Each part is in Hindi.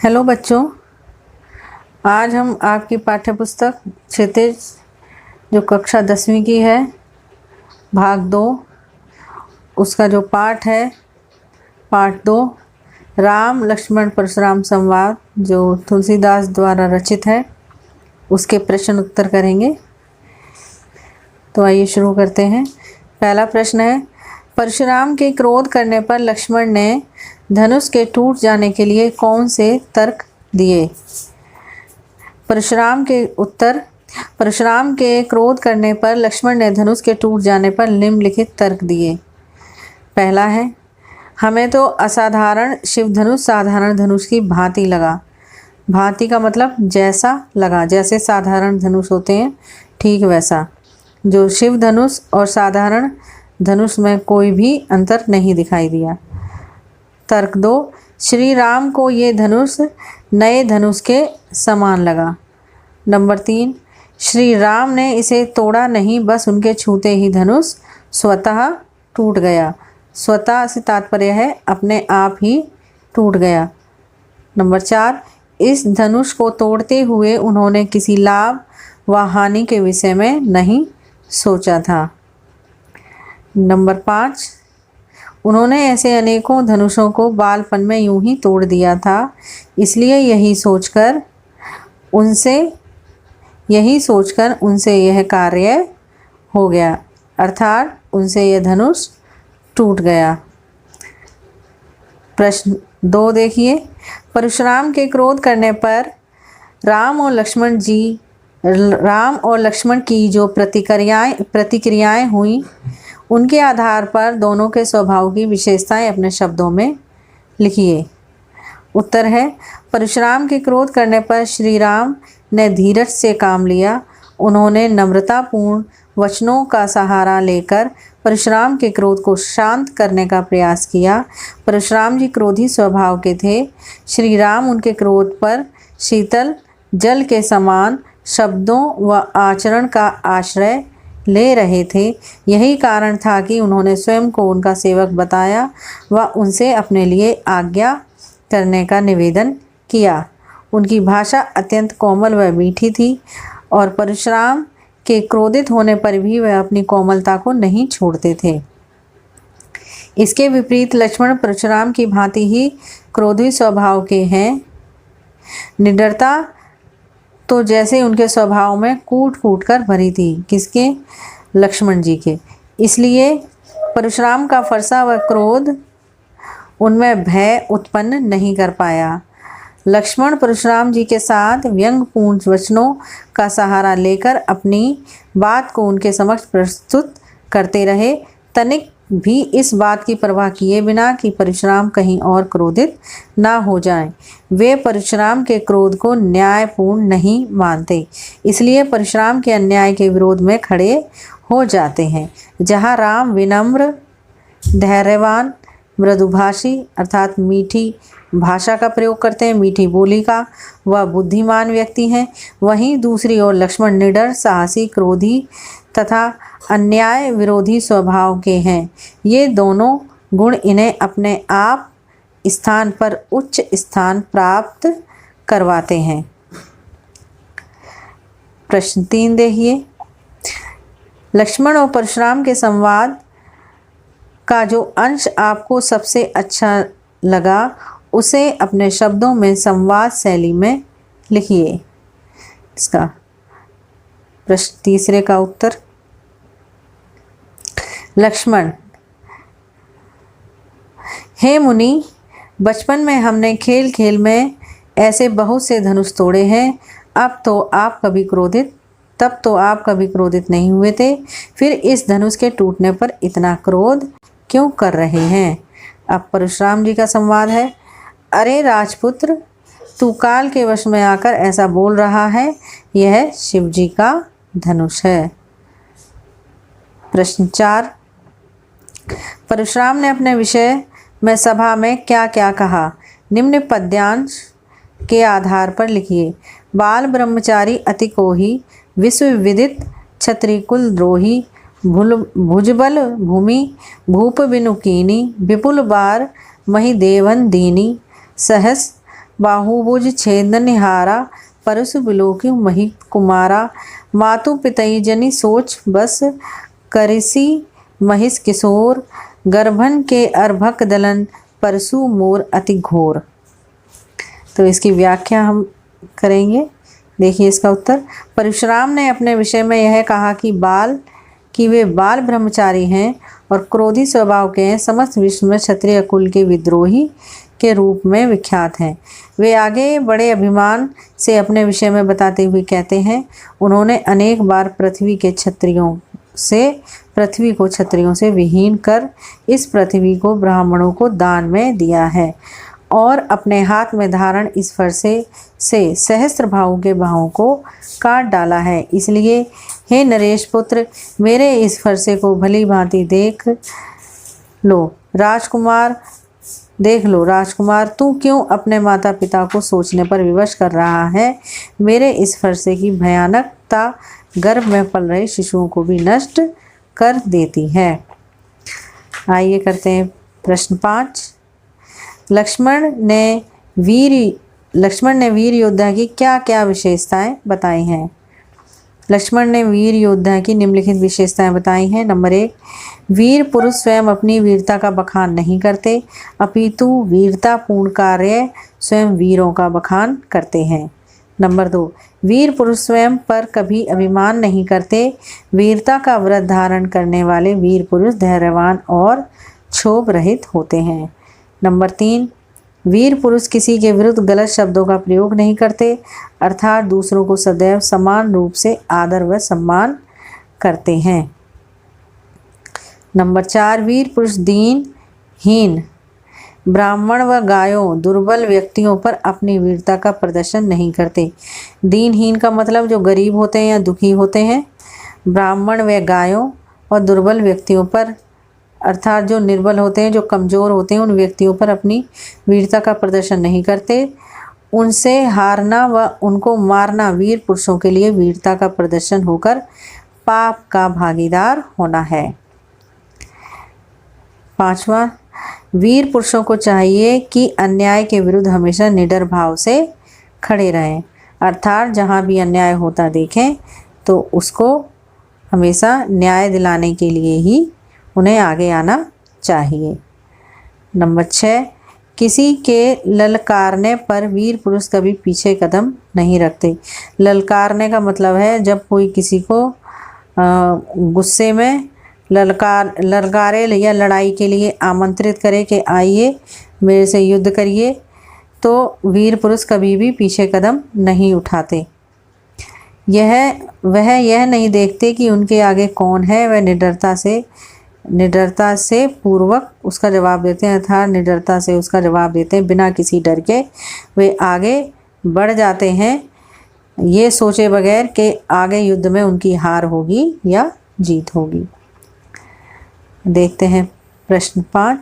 हेलो बच्चों, आज हम आपकी पाठ्यपुस्तक क्षितिज जो कक्षा 10वीं की है, भाग 2, उसका जो पाठ है पाठ 2, राम लक्ष्मण परशुराम संवाद जो तुलसीदास द्वारा रचित है, उसके प्रश्न उत्तर करेंगे। तो आइए शुरू करते हैं। पहला प्रश्न है, परशुराम के क्रोध करने पर लक्ष्मण ने धनुष के टूट जाने के लिए कौन से तर्क दिए? परशुराम के क्रोध करने पर लक्ष्मण ने धनुष के टूट जाने पर निम्नलिखित तर्क दिए। पहला है, हमें तो असाधारण शिव धनुष साधारण धनुष की भांति लगा। भांति का मतलब जैसा लगा, जैसे साधारण धनुष होते हैं ठीक वैसा। जो शिव धनुष और साधारण धनुष में कोई भी अंतर नहीं दिखाई दिया। तर्क 2, श्री राम को ये धनुष नए धनुष के समान लगा। नंबर 3, श्री राम ने इसे तोड़ा नहीं, बस उनके छूते ही धनुष स्वतः टूट गया। स्वतः से तात्पर्य है अपने आप ही टूट गया। नंबर 4, इस धनुष को तोड़ते हुए उन्होंने किसी लाभ व हानि के विषय में नहीं सोचा था। नंबर 5, उन्होंने ऐसे अनेकों धनुषों को बालपन में यूं ही तोड़ दिया था, इसलिए यही सोचकर उनसे यह कार्य हो गया, अर्थात उनसे यह धनुष टूट गया। प्रश्न 2 देखिए, परशुराम के क्रोध करने पर राम और लक्ष्मण की जो प्रतिक्रियाएं हुई, उनके आधार पर दोनों के स्वभाव की विशेषताएं अपने शब्दों में लिखिए। उत्तर है, परशुराम के क्रोध करने पर श्री राम ने धीरज से काम लिया। उन्होंने नम्रतापूर्ण वचनों का सहारा लेकर परशुराम के क्रोध को शांत करने का प्रयास किया। परशुराम जी क्रोधी स्वभाव के थे। श्री राम उनके क्रोध पर शीतल जल के समान शब्दों व आचरण का आश्रय ले रहे थे। यही कारण था कि उन्होंने स्वयं को उनका सेवक बताया व उनसे अपने लिए आज्ञा करने का निवेदन किया। उनकी भाषा अत्यंत कोमल व मीठी थी और परशुराम के क्रोधित होने पर भी वह अपनी कोमलता को नहीं छोड़ते थे। इसके विपरीत लक्ष्मण परशुराम की भांति ही क्रोधी स्वभाव के हैं। निडरता तो जैसे उनके स्वभाव में कूट कूट कर भरी थी। किसके? लक्ष्मण जी के। इसलिए परशुराम का फरसा व क्रोध उनमें भय उत्पन्न नहीं कर पाया। लक्ष्मण परशुराम जी के साथ व्यंग्यपूर्ण वचनों का सहारा लेकर अपनी बात को उनके समक्ष प्रस्तुत करते रहे, तनिक भी इस बात की परवाह किए बिना कि परशुराम कहीं और क्रोधित ना हो जाएं। वे परशुराम के क्रोध को न्यायपूर्ण नहीं मानते, इसलिए परशुराम के अन्याय के विरोध में खड़े हो जाते हैं। जहाँ राम विनम्र, धैर्यवान, मृदुभाषी अर्थात मीठी भाषा का प्रयोग करते हैं, मीठी बोली का, वह बुद्धिमान व्यक्ति हैं, वहीं दूसरी ओर लक्ष्मण निडर, साहसी, क्रोधी तथा अन्याय विरोधी स्वभाव के हैं। ये दोनों गुण इन्हें अपने आप स्थान पर उच्च स्थान प्राप्त करवाते हैं। प्रश्न 3 देखिए, लक्ष्मण और परशुराम के संवाद का जो अंश आपको सबसे अच्छा लगा, उसे अपने शब्दों में संवाद शैली में लिखिए। इसका प्रश्न 3 का उत्तर। लक्ष्मण: हे मुनि, बचपन में हमने खेल खेल में ऐसे बहुत से धनुष तोड़े हैं। तब तो आप कभी क्रोधित नहीं हुए थे, फिर इस धनुष के टूटने पर इतना क्रोध क्यों कर रहे हैं? अब परशुराम जी का संवाद है। अरे राजपुत्र, तू काल के वश में आकर ऐसा बोल रहा है, यह शिव जी का धनुष है। प्रश्न 4, परशुराम ने अपने विषय में सभा में क्या क्या कहा? निम्न पद्यांश के आधार पर लिखिए। बाल ब्रह्मचारी अति कोही, विश्व विदित क्षत्रिय कुल द्रोही, भुजबल भूमि भूप बिनु कीनी, विपुल बार मही देवन दीनी, सहस बाहुभुज छेदन निहारा, परसु बिलोकी मही कुमारा, मातु पितई जनि सोच बस, करिसी महिष किशोर, गर्भन के अर्भक दलन, परसु मोर अति घोर। तो इसकी व्याख्या हम करेंगे। देखिए इसका उत्तर। परशुराम ने अपने विषय में यह कहा कि वे बाल ब्रह्मचारी हैं और क्रोधी स्वभाव के हैं, समस्त विश्व में क्षत्रिय कुल के विद्रोही के रूप में विख्यात हैं। वे आगे बड़े अभिमान से अपने विषय में बताते हुए कहते हैं, उन्होंने अनेक बार पृथ्वी को क्षत्रियों से विहीन कर इस पृथ्वी को ब्राह्मणों को दान में दिया है और अपने हाथ में धारण इस फरसे से सहस्त्र भावों के बाहों को काट डाला है। इसलिए हे नरेश पुत्र, मेरे इस फरसे को भली भांति देख लो राजकुमार, तू क्यों अपने माता पिता को सोचने पर विवश कर रहा है? मेरे इस फरसे की भयानकता गर्भ में पल रहे शिशुओं को भी नष्ट कर देती है। आइए करते हैं प्रश्न 5। लक्ष्मण ने वीर योद्धा की क्या क्या विशेषताएं बताई हैं? लक्ष्मण ने वीर योद्धा की निम्नलिखित विशेषताएं बताई हैं। नंबर 1, वीर पुरुष स्वयं अपनी वीरता का बखान नहीं करते, अपितु वीरतापूर्ण कार्य स्वयं वीरों का बखान करते हैं। नंबर 2, वीर पुरुष स्वयं पर कभी अभिमान नहीं करते, वीरता का व्रत धारण करने वाले वीर पुरुष धैर्यवान और क्षोभ रहित होते हैं। नंबर 3, वीर पुरुष किसी के विरुद्ध गलत शब्दों का प्रयोग नहीं करते, अर्थात दूसरों को सदैव समान रूप से आदर व सम्मान करते हैं। नंबर 4, वीर पुरुष दीनहीन ब्राह्मण व गायों दुर्बल व्यक्तियों पर अपनी वीरता का प्रदर्शन नहीं करते। दीनहीन का मतलब जो गरीब होते हैं या दुखी होते हैं, ब्राह्मण व गायों और दुर्बल व्यक्तियों पर अर्थात जो निर्बल होते हैं, जो कमज़ोर होते हैं, उन व्यक्तियों पर अपनी वीरता का प्रदर्शन नहीं करते। उनसे हारना व उनको मारना वीर पुरुषों के लिए वीरता का प्रदर्शन होकर पाप का भागीदार होना है। 5वां, वीर पुरुषों को चाहिए कि अन्याय के विरुद्ध हमेशा निडर भाव से खड़े रहें, अर्थात जहाँ भी अन्याय होता देखें तो उसको हमेशा न्याय दिलाने के लिए ही उन्हें आगे आना चाहिए। नंबर 6, किसी के ललकारने पर वीर पुरुष कभी पीछे कदम नहीं रखते। ललकारने का मतलब है जब कोई किसी को गुस्से में ललकारे या लड़ाई के लिए आमंत्रित करे कि आइए मेरे से युद्ध करिए, तो वीर पुरुष कभी भी पीछे कदम नहीं उठाते। वह यह नहीं देखते कि उनके आगे कौन है, वह निडरता से पूर्वक उसका जवाब देते हैं, अर्थात निडरता से उसका जवाब देते हैं। बिना किसी डर के वे आगे बढ़ जाते हैं, ये सोचे बगैर कि आगे युद्ध में उनकी हार होगी या जीत होगी। देखते हैं प्रश्न 5।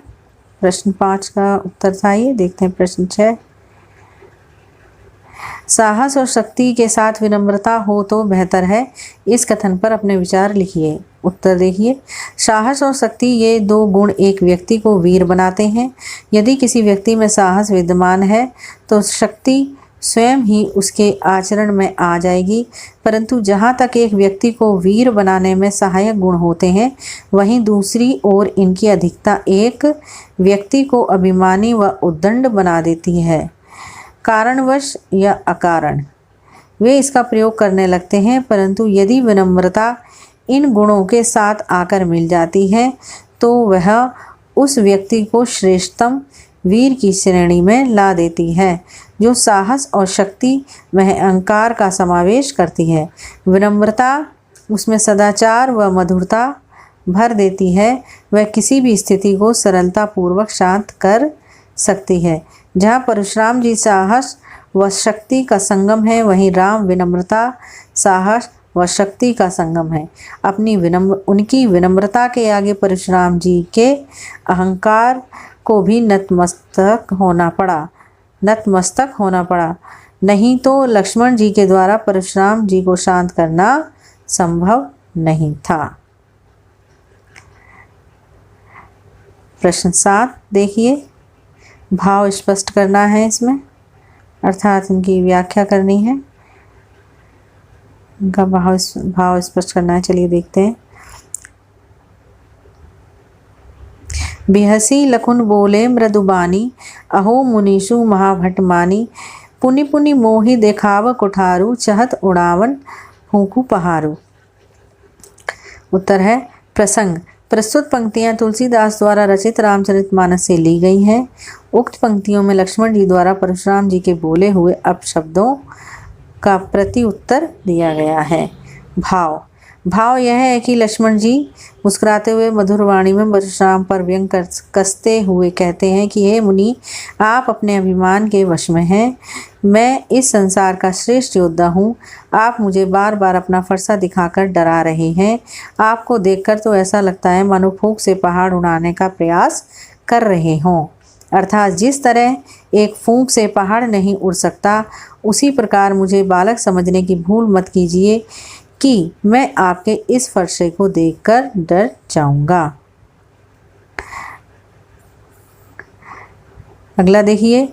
प्रश्न 5 का उत्तर था ये। देखते हैं प्रश्न 6। साहस और शक्ति के साथ विनम्रता हो तो बेहतर है, इस कथन पर अपने विचार लिखिए। उत्तर देखिए। साहस और शक्ति ये दो गुण एक व्यक्ति को वीर बनाते हैं। यदि किसी व्यक्ति में साहस विद्यमान है तो शक्ति स्वयं ही उसके आचरण में आ जाएगी, परंतु जहाँ तक एक व्यक्ति को वीर बनाने में सहायक गुण होते हैं, वहीं दूसरी ओर इनकी अधिकता एक व्यक्ति को अभिमानी व उद्दंड बना देती है। कारणवश या अकारण वे इसका प्रयोग करने लगते हैं, परंतु यदि विनम्रता इन गुणों के साथ आकर मिल जाती है तो वह उस व्यक्ति को श्रेष्ठतम वीर की श्रेणी में ला देती है, जो साहस और शक्ति वह अहंकार का समावेश करती है। विनम्रता उसमें सदाचार व मधुरता भर देती है, वह किसी भी स्थिति को सरलता पूर्वक शांत कर सकती है। जहाँ परशुराम जी साहस व शक्ति का संगम है, वहीं राम विनम्रता साहस व शक्ति का संगम है। उनकी विनम्रता के आगे परशुराम जी के अहंकार को भी नतमस्तक होना पड़ा, नहीं तो लक्ष्मण जी के द्वारा परशुराम जी को शांत करना संभव नहीं था। प्रश्न 7 देखिए, भाव स्पष्ट करना है इसमें। अर्थात इनकी व्याख्या करनी है, इनका भाव स्पष्ट करना है। चलिए देखते हैं। बिहसी लखुन बोले मृदुबानी, अहो मुनीषु महाभटमानी, पुनि पुनि मोहि देखाव कुठारू, चहत उड़ावन फूंकू पहारू। उत्तर है प्रसंग। प्रस्तुत पंक्तियां तुलसीदास द्वारा रचित रामचरितमानस से ली गई हैं। उक्त पंक्तियों में लक्ष्मण जी द्वारा परशुराम जी के बोले हुए अपशब्दों का प्रति उत्तर दिया गया है। भाव यह है कि लक्ष्मण जी मुस्कुराते हुए मधुर वाणी में परशुराम पर व्यंग कसते हुए कहते हैं कि हे मुनि, आप अपने अभिमान के वश में हैं। मैं इस संसार का श्रेष्ठ योद्धा हूँ। आप मुझे बार बार अपना फरसा दिखाकर डरा रहे हैं। आपको देखकर तो ऐसा लगता है मानो फूंक से पहाड़ उड़ाने का प्रयास कर रहे हों। अर्थात जिस तरह एक फूंक से पहाड़ नहीं उड़ सकता, उसी प्रकार मुझे बालक समझने की भूल मत कीजिए कि मैं आपके इस फरसे को देखकर डर जाऊंगा। अगला देखिए।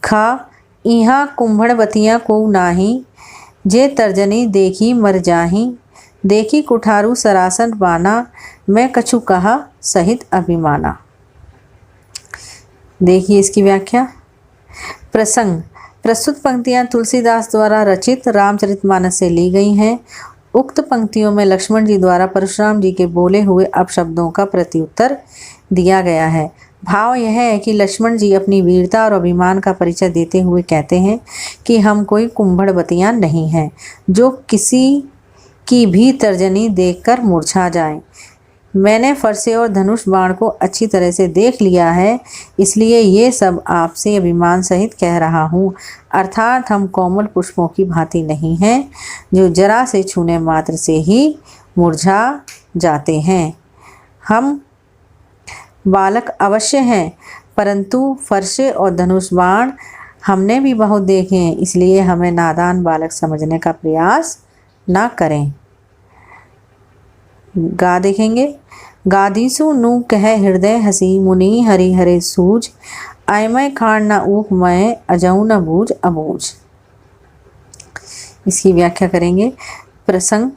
खा इहा कुंभड़बतियाँ को नाही, जे तर्जनी देखी मर जाही, देखी कुठारू सरासन बाना, मैं कछु कहा सहित अभिमाना। देखिए इसकी व्याख्या। प्रसंग। प्रस्तुत पंक्तियां तुलसीदास द्वारा रचित रामचरितमानस से ली गई हैं। उक्त पंक्तियों में लक्ष्मण जी द्वारा परशुराम जी के बोले हुए अपशब्दों का प्रत्युत्तर दिया गया है। भाव यह है कि लक्ष्मण जी अपनी वीरता और अभिमान का परिचय देते हुए कहते हैं कि हम कोई कुंभड़बतियाँ नहीं हैं जो किसी की भी तर्जनी देखकर मूर्छा जाएं। मैंने फरसे और धनुष बाण को अच्छी तरह से देख लिया है, इसलिए ये सब आपसे अभिमान सहित कह रहा हूँ। अर्थात हम कोमल पुष्पों की भांति नहीं हैं जो जरा से छूने मात्र से ही मुरझा जाते हैं। हम बालक अवश्य हैं, परंतु फरसे और धनुष बाण हमने भी बहुत देखे हैं, इसलिए हमें नादान बालक समझने का प्रयास ना करें। गा देखेंगे। गादीसु नु कह हृदय हसी, मुनि हरि हरे सूझ, आयमय खान न ऊक मैं, अजऊ न बूझ अबूझ। इसकी व्याख्या करेंगे। प्रसंग।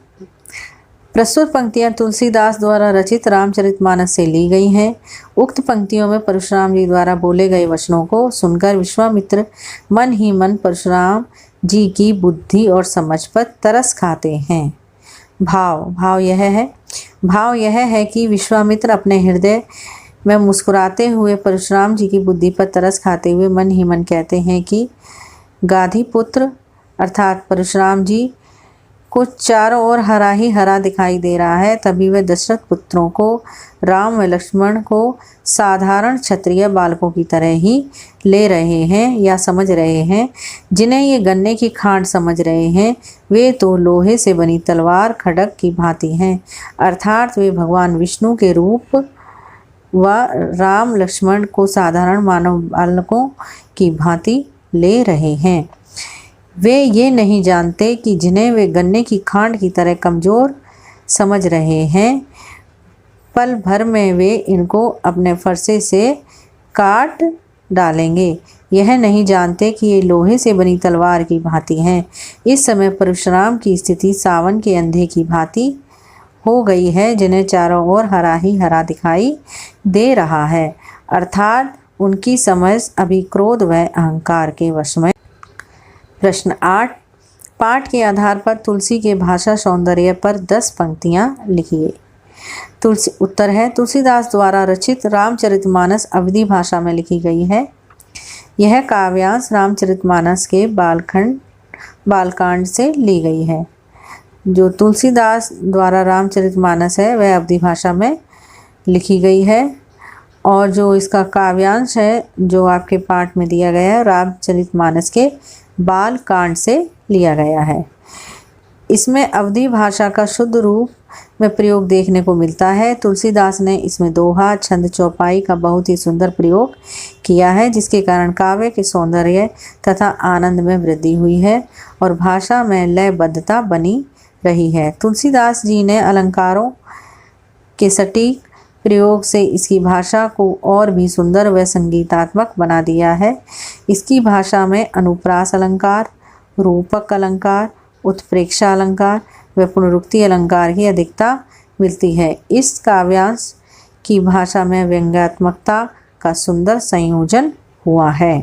प्रस्तुत पंक्तियां तुलसीदास द्वारा रचित रामचरितमानस से ली गई हैं। उक्त पंक्तियों में परशुराम जी द्वारा बोले गए वचनों को सुनकर विश्वामित्र मन ही मन परशुराम जी की बुद्धि और समझ पर तरस खाते हैं। भाव यह है कि विश्वामित्र अपने हृदय में मुस्कुराते हुए परशुराम जी की बुद्धि पर तरस खाते हुए मन ही मन कहते हैं कि गाधी पुत्र अर्थात परशुराम जी को चारों ओर हरा ही हरा दिखाई दे रहा है। तभी वे दशरथ पुत्रों को, राम व लक्ष्मण को साधारण क्षत्रिय बालकों की तरह ही ले रहे हैं या समझ रहे हैं। जिन्हें ये गन्ने की खांड समझ रहे हैं, वे तो लोहे से बनी तलवार खड्ग की भांति हैं। अर्थात वे भगवान विष्णु के रूप व राम लक्ष्मण को साधारण मानव बालकों की भांति ले रहे हैं। वे ये नहीं जानते कि जिन्हें वे गन्ने की खांड की तरह कमज़ोर समझ रहे हैं, पल भर में वे इनको अपने फरसे से काट डालेंगे। यह नहीं जानते कि ये लोहे से बनी तलवार की भांति हैं। इस समय परशुराम की स्थिति सावन के अंधे की भांति हो गई है, जिन्हें चारों ओर हरा ही हरा दिखाई दे रहा है। अर्थात उनकी समझ अभी क्रोध व अहंकार के वश में। प्रश्न 8। पाठ के आधार पर तुलसी के भाषा सौंदर्य पर 10 पंक्तियां लिखिए। उत्तर है तुलसीदास द्वारा रचित रामचरितमानस अवधी भाषा में लिखी गई है। यह काव्यांश रामचरितमानस के बालकांड से ली गई है। जो तुलसीदास द्वारा रामचरितमानस है वह अवधी भाषा में लिखी गई है, और जो इसका काव्यांश है जो आपके पाठ में दिया गया है रामचरितमानस के बालकांड से लिया गया है। इसमें अवधी भाषा का शुद्ध रूप में प्रयोग देखने को मिलता है। तुलसीदास ने इसमें दोहा, छंद, चौपाई का बहुत ही सुंदर प्रयोग किया है, जिसके कारण काव्य के सौंदर्य तथा आनंद में वृद्धि हुई है और भाषा में लयबद्धता बनी रही है। तुलसीदास जी ने अलंकारों के सटीक प्रयोग से इसकी भाषा को और भी सुंदर व संगीतात्मक बना दिया है। इसकी भाषा में अनुप्रास अलंकार, रूपक अलंकार, उत्प्रेक्षा अलंकार व पुनरुक्ति अलंकार की अधिकता मिलती है। इस काव्यांश की भाषा में व्यंग्यात्मकता का सुंदर संयोजन हुआ है।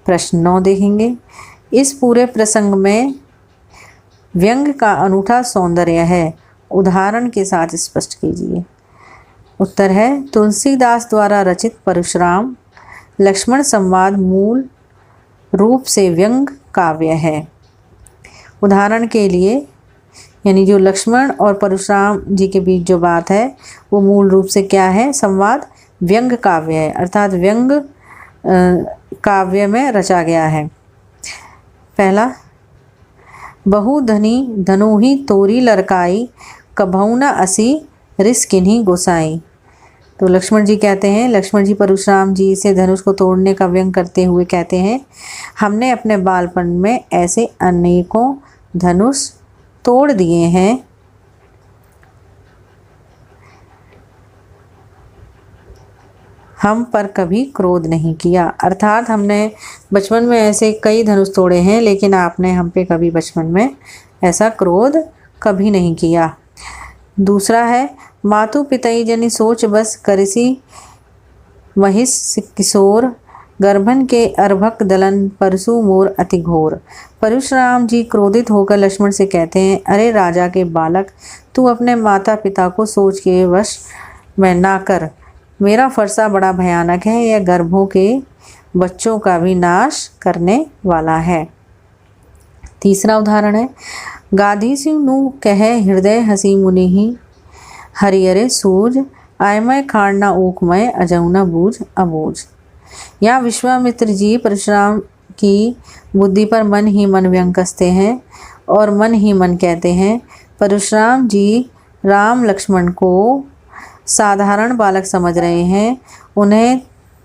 प्रश्न 9 देखेंगे। इस पूरे प्रसंग में व्यंग का अनूठा सौंदर्य है, उदाहरण के साथ स्पष्ट कीजिए। उत्तर है तुलसीदास द्वारा रचित परशुराम लक्ष्मण संवाद मूल रूप से व्यंग काव्य है। उदाहरण के लिए यानी जो लक्ष्मण और परशुराम जी के बीच जो बात है वो मूल रूप से क्या है, संवाद व्यंग काव्य है, अर्थात व्यंग काव्य में रचा गया है। पहला, बहुधनी धनुही तोरी लड़काई, कभऊ न असी रिस किन्हीं गोसाई। तो लक्ष्मण जी कहते हैं, लक्ष्मण जी परशुराम जी से धनुष को तोड़ने का व्यंग करते हुए कहते हैं, हमने अपने बालपन में ऐसे अनेकों धनुष तोड़ दिए हैं, हम पर कभी क्रोध नहीं किया। अर्थात हमने बचपन में ऐसे कई धनुष तोड़े हैं, लेकिन आपने हम पे कभी बचपन में ऐसा क्रोध कभी नहीं किया। दूसरा है, मातु पितई जनि सोच बस करसी महिष किशोर, गर्भन के अर्भक दलन परसु मोर अति घोर। परशुराम जी क्रोधित होकर लक्ष्मण से कहते हैं, अरे राजा के बालक, तू अपने माता पिता को सोच के वश में ना कर, मेरा फरसा बड़ा भयानक है, यह गर्भों के बच्चों का भी नाश करने वाला है। तीसरा उदाहरण है, गाधी सिंह नु कहे हृदय हसी मुनि ही, हरियरे सूझ आयमय खाड़ना ऊकमय अजौना बूझ अबूझ। यहाँ विश्वामित्र जी परशुराम की बुद्धि पर मन ही मन व्यंग कसते हैं और मन ही मन कहते हैं। परशुराम जी राम लक्ष्मण को साधारण बालक समझ रहे हैं, उन्हें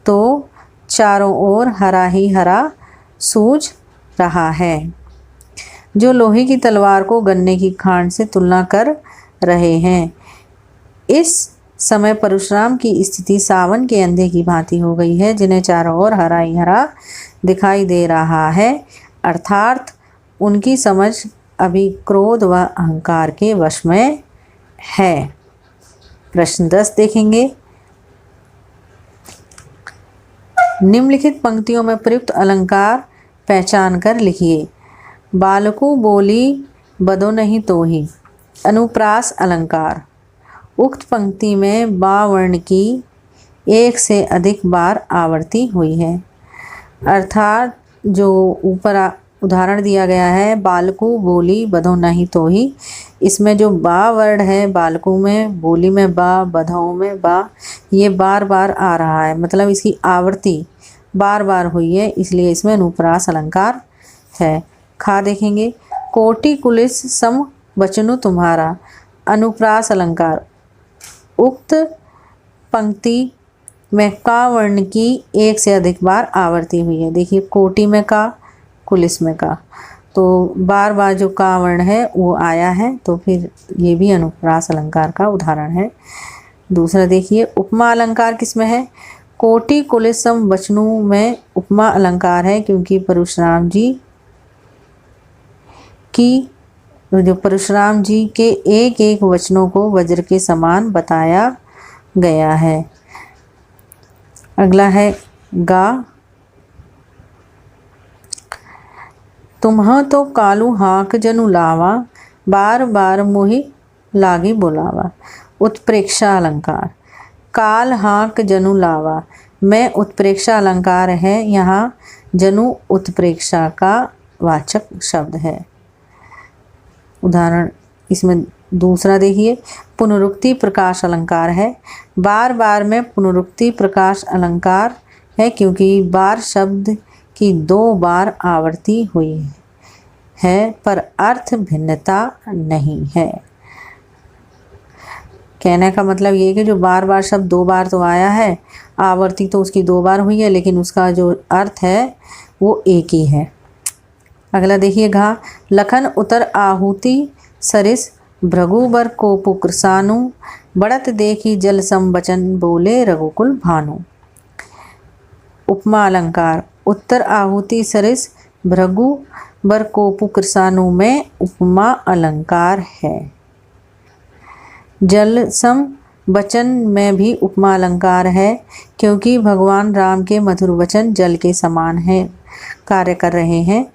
तो चारों ओर हरा ही हरा सूझ रहा है, जो लोहे की तलवार को गन्ने की खांड से तुलना कर रहे हैं। इस समय परशुराम की स्थिति सावन के अंधे की भांति हो गई है, जिन्हें चारों ओर हरा ही हरा दिखाई दे रहा है, अर्थात उनकी समझ अभी क्रोध व अहंकार के वश में है। प्रश्न 10 देखेंगे। निम्नलिखित पंक्तियों में प्रयुक्त अलंकार पहचान कर लिखिए। बालकू बोली बदो नहीं तो ही, अनुप्रास अलंकार। उक्त पंक्ति में बा वर्ण की एक से अधिक बार आवर्ती हुई है, अर्थात जो ऊपर उदाहरण दिया गया है, बालकू बोली बधो नहीं तो ही, इसमें जो बा वर्ड है बालकू में, बोली में बा, बधों में बा, ये बार बार आ रहा है, मतलब इसकी आवर्ती बार बार हुई है, इसलिए इसमें अनुप्रास अलंकार है। खा देखेंगे। कोटि कुलिस सम बचनु तुम्हारा, अनुप्रास अलंकार। उक्त पंक्ति में का वर्ण की एक से अधिक बार आवर्ती हुई है। देखिए, कोटि में का, कुलिस में का, तो बार बार जो का वर्ण है वो आया है, तो फिर ये भी अनुप्रास अलंकार का उदाहरण है। दूसरा देखिए, उपमा अलंकार किसमें है? कोटि कुलिसम वचनु में उपमा अलंकार है, क्योंकि परशुराम जी की जो परशुराम जी के एक एक वचनों को वज्र के समान बताया गया है। अगला है गा। तुम्ह तो कालू हाक जनु लावा, बार बार मोहि लागी बुलावा। उत्प्रेक्षा अलंकार। काल हाक जनु लावा में उत्प्रेक्षा अलंकार है, यहाँ जनु उत्प्रेक्षा का वाचक शब्द है। उदाहरण इसमें दूसरा देखिए, पुनरुक्ति प्रकाश अलंकार है। बार बार में पुनरुक्ति प्रकाश अलंकार है, क्योंकि बार शब्द की 2 बार आवर्ती हुई है, पर अर्थ भिन्नता नहीं है। कहने का मतलब ये कि जो बार बार शब्द 2 बार तो आया है, आवर्ती तो उसकी 2 बार हुई है, लेकिन उसका जो अर्थ है वो एक ही है। अगला देखिए घा। लखन उतर आहुति सरिस, भृगुबर को पुकृसानु, बढ़त देखी जल सम बचन बोले रघुकुल भानु। उपमा अलंकार। उत्तर आहुति सरिस भृगु बर कोपु कृसानु में उपमा अलंकार है। जल सम वचन में भी उपमा अलंकार है, क्योंकि भगवान राम के मधुर वचन जल के समान है, कार्य कर रहे हैं।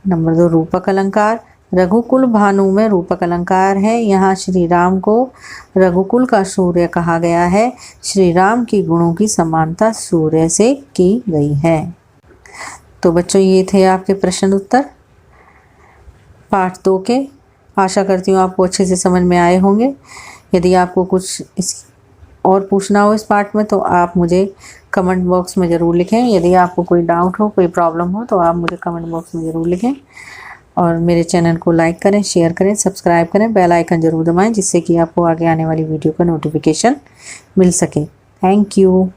नंबर 2 रूपक अलंकार। रघुकुल भानु में रूपक अलंकार है। यहाँ श्री राम को रघुकुल का सूर्य कहा गया है। श्री राम की गुणों की समानता सूर्य से की गई है। तो बच्चों, ये थे आपके प्रश्न उत्तर पाठ 2 के। आशा करती हूँ आपको अच्छे से समझ में आए होंगे। यदि आपको कुछ इस और पूछना हो इस पाठ में तो आप मुझे कमेंट बॉक्स में ज़रूर लिखें। यदि आपको कोई डाउट हो, कोई प्रॉब्लम हो तो आप मुझे कमेंट बॉक्स में ज़रूर लिखें। और मेरे चैनल को लाइक करें, शेयर करें, सब्सक्राइब करें, बेल आइकन ज़रूर दबाएं, जिससे कि आपको आगे आने वाली वीडियो का नोटिफिकेशन मिल सके। Thank you.